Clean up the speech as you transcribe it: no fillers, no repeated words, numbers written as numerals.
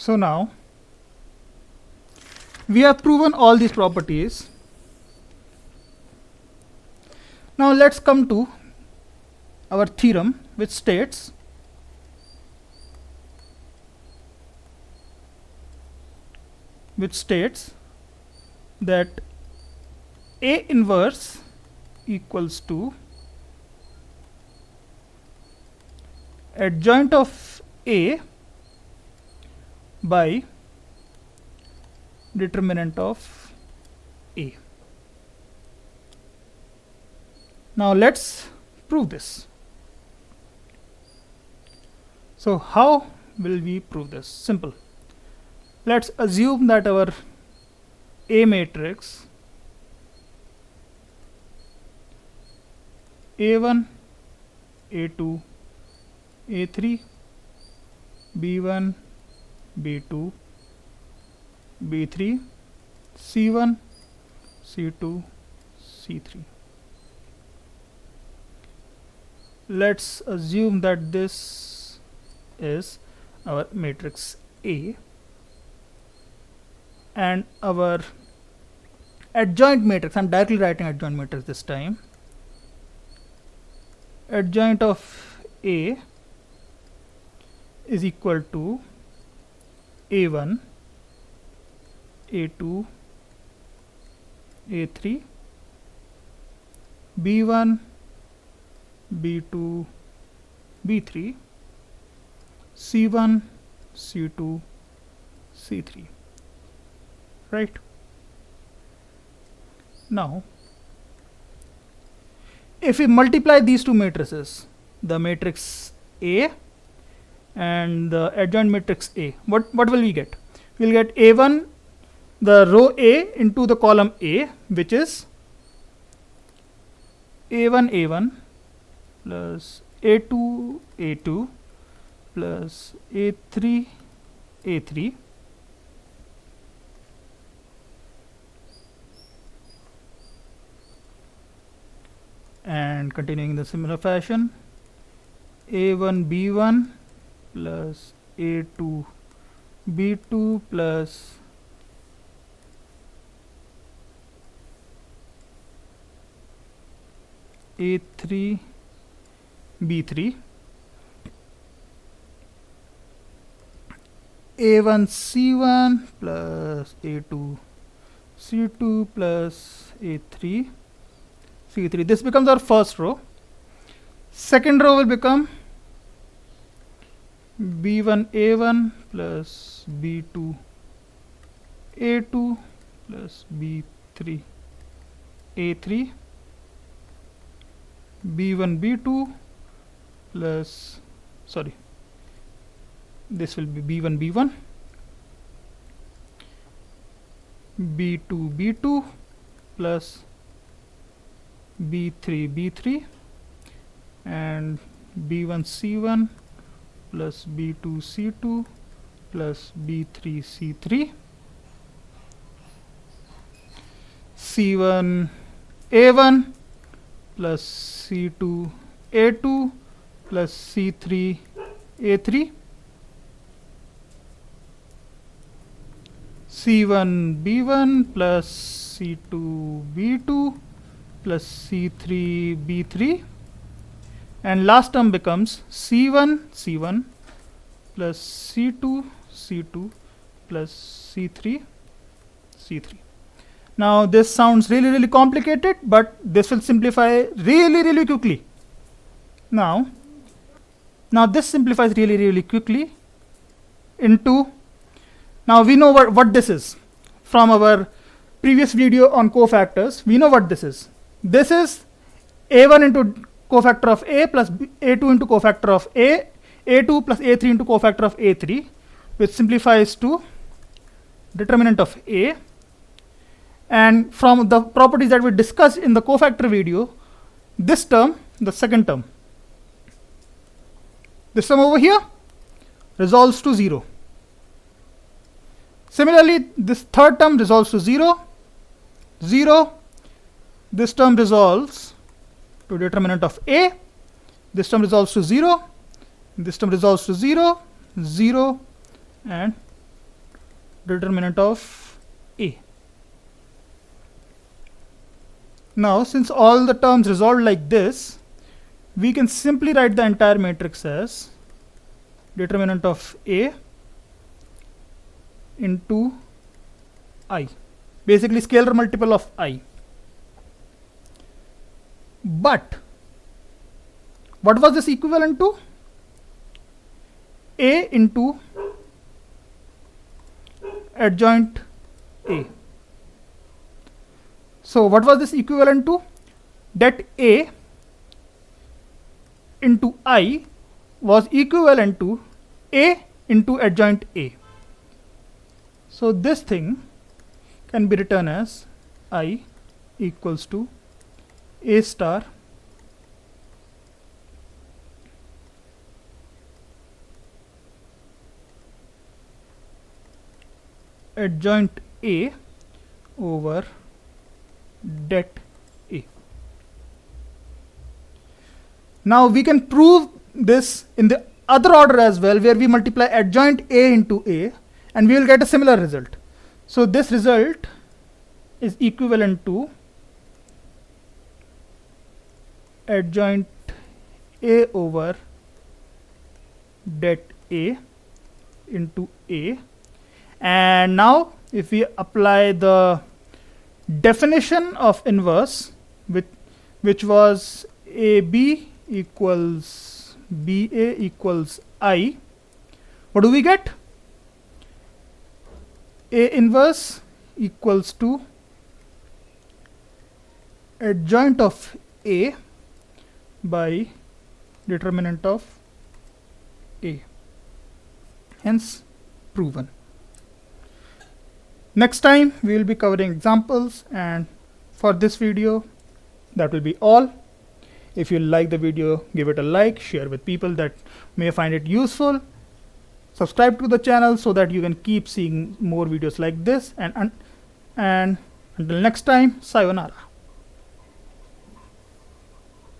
So now we have proven all these properties. Now let's come to our theorem, which states that A inverse equals to adjoint of A by determinant of A. Now let's prove this. So how will we prove this? Simple. Let's assume that our A matrix A1, A2, A3, B1, B2, B3, C1, C2, C3. Let's assume that this is our matrix A, and our adjoint matrix, I'm directly writing adjoint matrix this time, adjoint of A is equal to A1, A2, A3, B1, B2, B3, C1, C2, C3. Right? Now, if we multiply these two matrices, the matrix A and the adjoint matrix A, what will we get? We'll get A1, the row A into the column A, which is A1 A1 plus A2 A2 plus A3 A3 and continuing in the similar fashion, A1 B1 plus A2 B2 plus A3 B3, A1 C1 plus A2 C2 plus A3 C3. This becomes our first row. Second row will become B1 A1 plus B2 A2 plus B3 A3, B1 B2 plus, sorry, this will be B1 B1, B2 B2 plus B3 B3 and B1 C1 plus B2 C2 plus B3 C3, C1 A1 plus C2 A2 plus C3 A3, C1 B1 plus C2 B2 plus C3 B3, and last term becomes C1 C1 plus C2 C2 plus C3 C3. Now this sounds really complicated, but this will simplify really quickly. Now this simplifies really quickly into, now we know what this is from our previous video on cofactors. We know what this is. This is A1 into cofactor of A plus A2 into cofactor of A, A2 plus A3 into cofactor of A3, which simplifies to determinant of A. And from the properties that we discussed in the cofactor video, this term, the second term, this term over here resolves to 0. Similarly, this third term resolves to 0, 0. This term resolves to determinant of A. This term resolves to 0. This term resolves to 0, 0, and determinant of A. Now, since all the terms resolve like this, we can simply write the entire matrix as determinant of A into I, basically scalar multiple of I. But what was this equivalent to? A into adjoint A. So what was this equivalent to? That A into I was equivalent to A into adjoint A. So this thing can be written as I equals to A star adjoint A over det A. Now we can prove this in the other order as well, where we multiply adjoint A into A and we will get a similar result. So this result is equivalent to adjoint A over det A into A. And now if we apply the definition of inverse, which was AB equals BA equals I, what do we get? A inverse equals to adjoint of A by determinant of A, hence proven. Next time we will be covering examples, and for this video that will be all. If you like the video, give it a like, share with people that may find it useful. Subscribe to the channel so that you can keep seeing more videos like this, and until next time, sayonara.